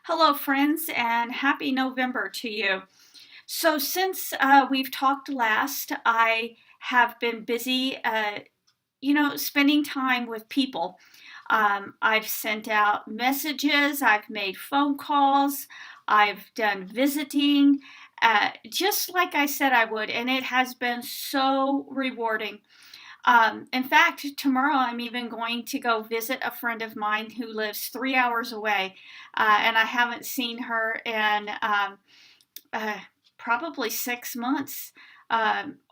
Hello, friends, and happy November to you. So, since we've talked last, I have been busy, spending time with people. I've sent out messages, I've made phone calls, I've done visiting, just like I said I would, and it has been so rewarding. In fact, tomorrow I'm even going to go visit a friend of mine who lives 3 hours away, and I haven't seen her in uh, probably 6 months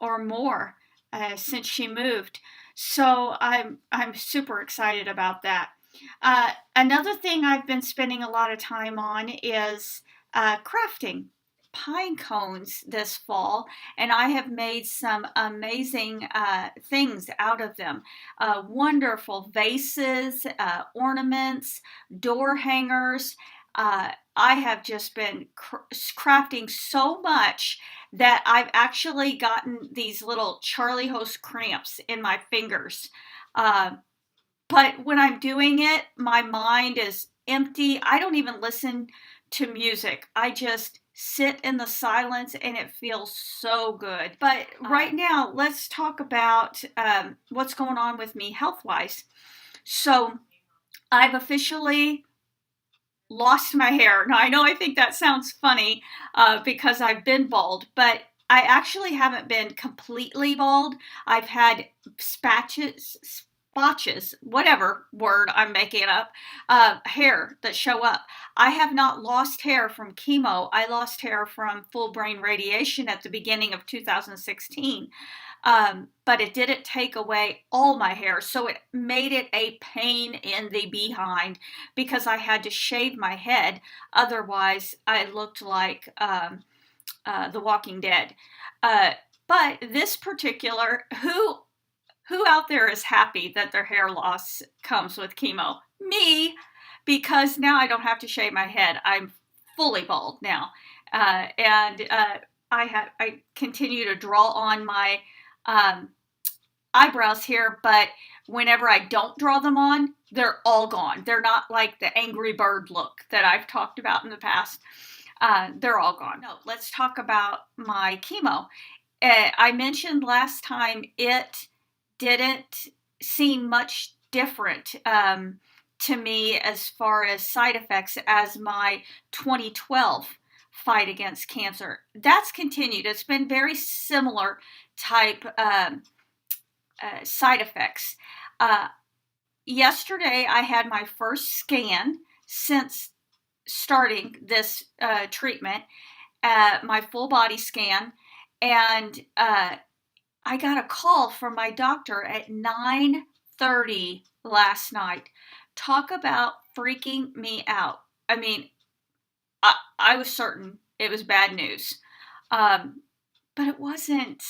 or more since she moved. So I'm super excited about that. Another thing I've been spending a lot of time on is crafting pine cones this fall, and I have made some amazing things out of them. Wonderful vases, ornaments, door hangers. I have just been crafting so much that I've actually gotten these little Charlie host cramps in my fingers. Uh, but when I'm doing it, my mind is empty. I don't even listen to music. I just sit in the silence and it feels so good. But right now, let's talk about what's going on with me health wise. So I've officially lost my hair. Now, I know I think that sounds funny because I've been bald, but I actually haven't been completely bald. I've had spotches, whatever word I'm making up, hair that show up. I have not lost hair from chemo. I lost hair from full brain radiation at the beginning of 2016. But it didn't take away all my hair, so it made it a pain in the behind because I had to shave my head. Otherwise, I looked like The Walking Dead. Uh, but this particular, who out there is happy that their hair loss comes with chemo? Me, because now I don't have to shave my head. I'm fully bald now, and I continue to draw on my um, eyebrows here, but whenever I don't draw them on, they're all gone. They're not like the angry bird look that I've talked about in the past. They're all gone. No, let's talk about my chemo. I mentioned last time it didn't seem much different to me as far as side effects as my 2012 fight against cancer. That's continued. It's been very similar type side effects. Uh, Yesterday, I had my first scan since starting this treatment, my full body scan, and I got a call from my doctor at 9:30 last night. Talk about freaking me out. I mean, I was certain it was bad news, um, but it wasn't.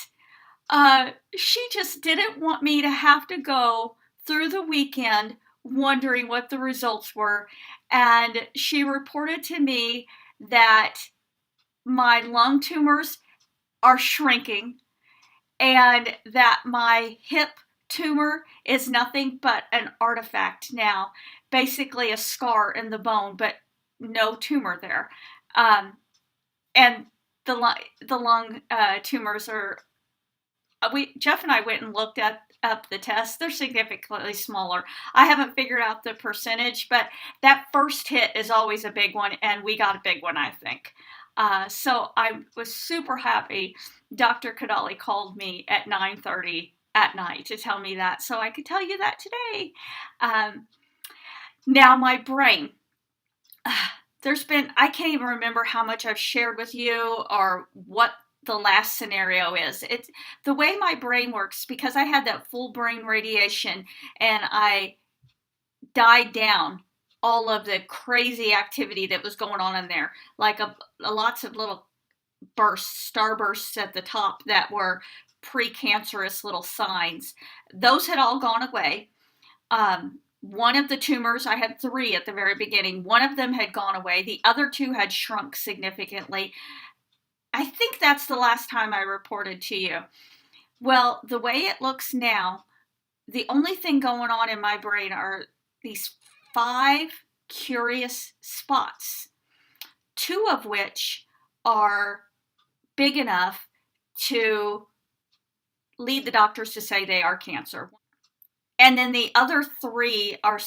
She just didn't want me to have to go through the weekend wondering what the results were. And she reported to me that my lung tumors are shrinking and that my hip tumor is nothing but an artifact now, basically a scar in the bone, but no tumor there. And the lung tumors are we Jeff and I went and looked at up the tests. They're significantly smaller. I haven't figured out the percentage, but that first hit is always a big one, and we got a big one, I think. So I was super happy. Dr. Kadali called me at 9:30 at night to tell me that, so I could tell you that today. Um, Now my brain. I can't even remember how much I've shared with you or what the last scenario is. It's the way my brain works because I had that full brain radiation and I died down all of the crazy activity that was going on in there, like lots of little starbursts at the top that were precancerous little signs. Those had all gone away. One of the tumors, I had three at the very beginning, one of them had gone away. The other two had shrunk significantly. I think that's the last time I reported to you. Well, the way it looks now, the only thing going on in my brain are these five curious spots. two of which are big enough to lead the doctors to say they are cancer. And then the other three are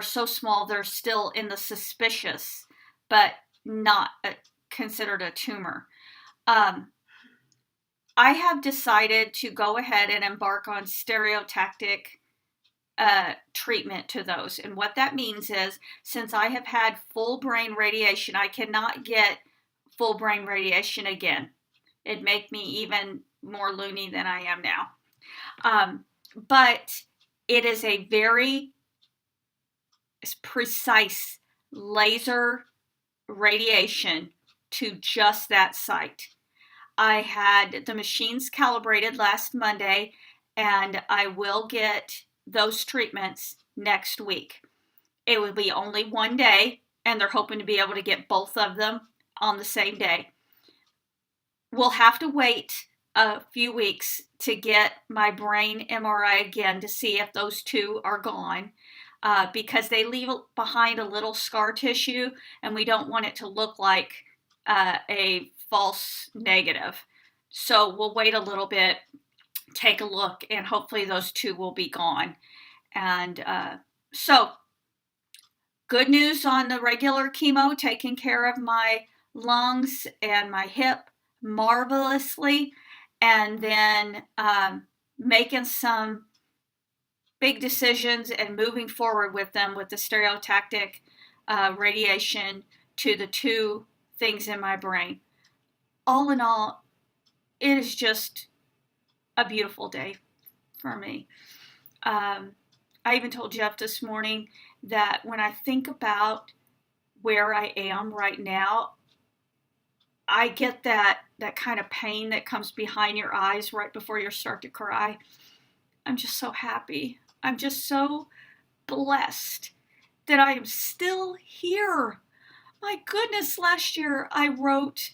so small they're still in the suspicious, but not considered a tumor. I have decided to go ahead and embark on stereotactic treatment to those. And what that means is, since I have had full brain radiation, I cannot get full brain radiation again. It'd make me even more loony than I am now. But it is a very precise laser radiation to just that site. I had the machines calibrated last Monday, and I will get those treatments next week. It will be only one day, and they're hoping to be able to get both of them on the same day. We'll have to wait a few weeks to get my brain MRI again to see if those two are gone, because they leave behind a little scar tissue, and we don't want it to look like a false negative. So we'll wait a little bit, take a look, and hopefully those two will be gone. And so good news on the regular chemo, taking care of my lungs and my hip marvelously, and then making some big decisions and moving forward with them with the stereotactic radiation to the two things in my brain. All in all, it is just a beautiful day for me. I even told Jeff this morning that when I think about where I am right now, I get that kind of pain that comes behind your eyes right before you start to cry. I'm just so happy. I'm just so blessed that I am still here. My goodness, last year I wrote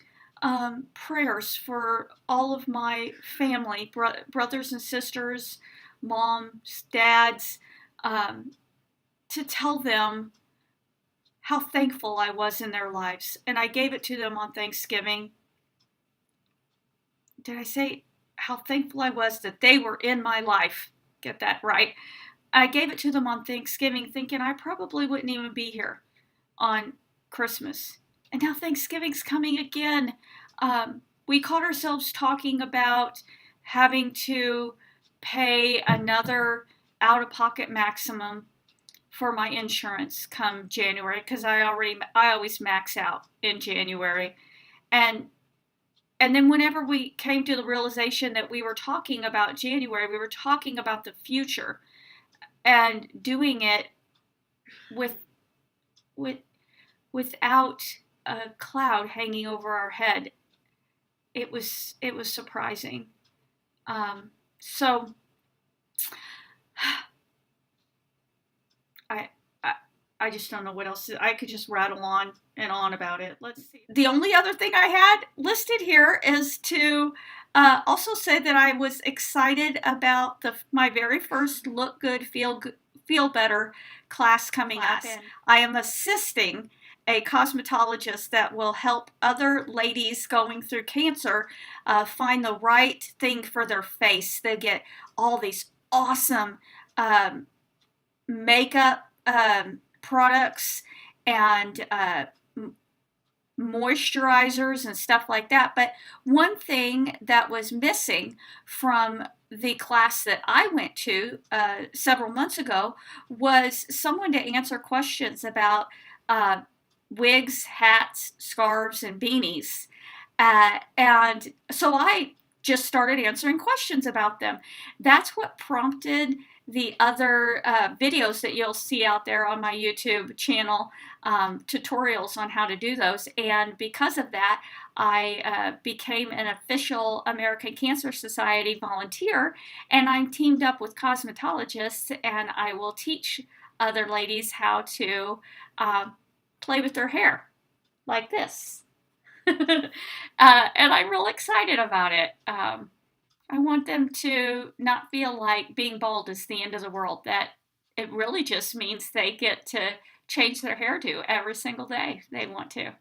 prayers for all of my family, brothers and sisters, moms, dads, to tell them how thankful I was in their lives. And I gave it to them on Thanksgiving. Did I say how thankful I was that they were in my life? Get that right. I gave it to them on Thanksgiving thinking I probably wouldn't even be here on Christmas. And now Thanksgiving's coming again. We caught ourselves talking about having to pay another out-of-pocket maximum for my insurance come January, because I always max out in January. And then whenever we came to the realization that we were talking about January, we were talking about the future and doing it without a cloud hanging over our head. It was surprising. So I just don't know what else. I could just rattle on and on about it. Let's see. The only other thing I had listed here is to also say that I was excited about my very first Look Good, Feel Better class coming up. I am assisting a cosmetologist that will help other ladies going through cancer find the right thing for their face. They get all these awesome makeup products and moisturizers and stuff like that. But one thing that was missing from the class that I went to several months ago was someone to answer questions about wigs, hats, scarves, and beanies. And so I just started answering questions about them. That's what prompted the other videos that you'll see out there on my YouTube channel, tutorials on how to do those. And because of that, I became an official American Cancer Society volunteer, and I'm teamed up with cosmetologists, and I will teach other ladies how to play with their hair like this. And I'm real excited about it. I want them to not feel like being bald is the end of the world, that it really just means they get to change their hairdo every single day they want to.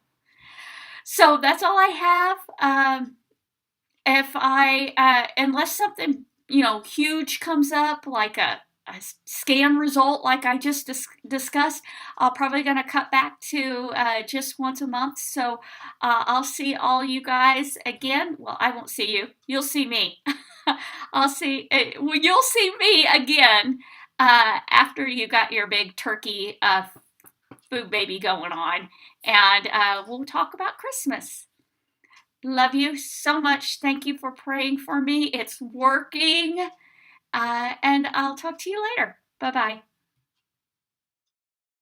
So that's all I have. If I unless something huge comes up like a scan result like I just discussed, I'm probably going to cut back to just once a month. So I'll see all you guys again. Well, I won't see you. You'll see me. Well, you'll see me again after you got your big turkey food baby going on, and we'll talk about Christmas. Love you so much. Thank you for praying for me. It's working. And I'll talk to you later. Bye bye.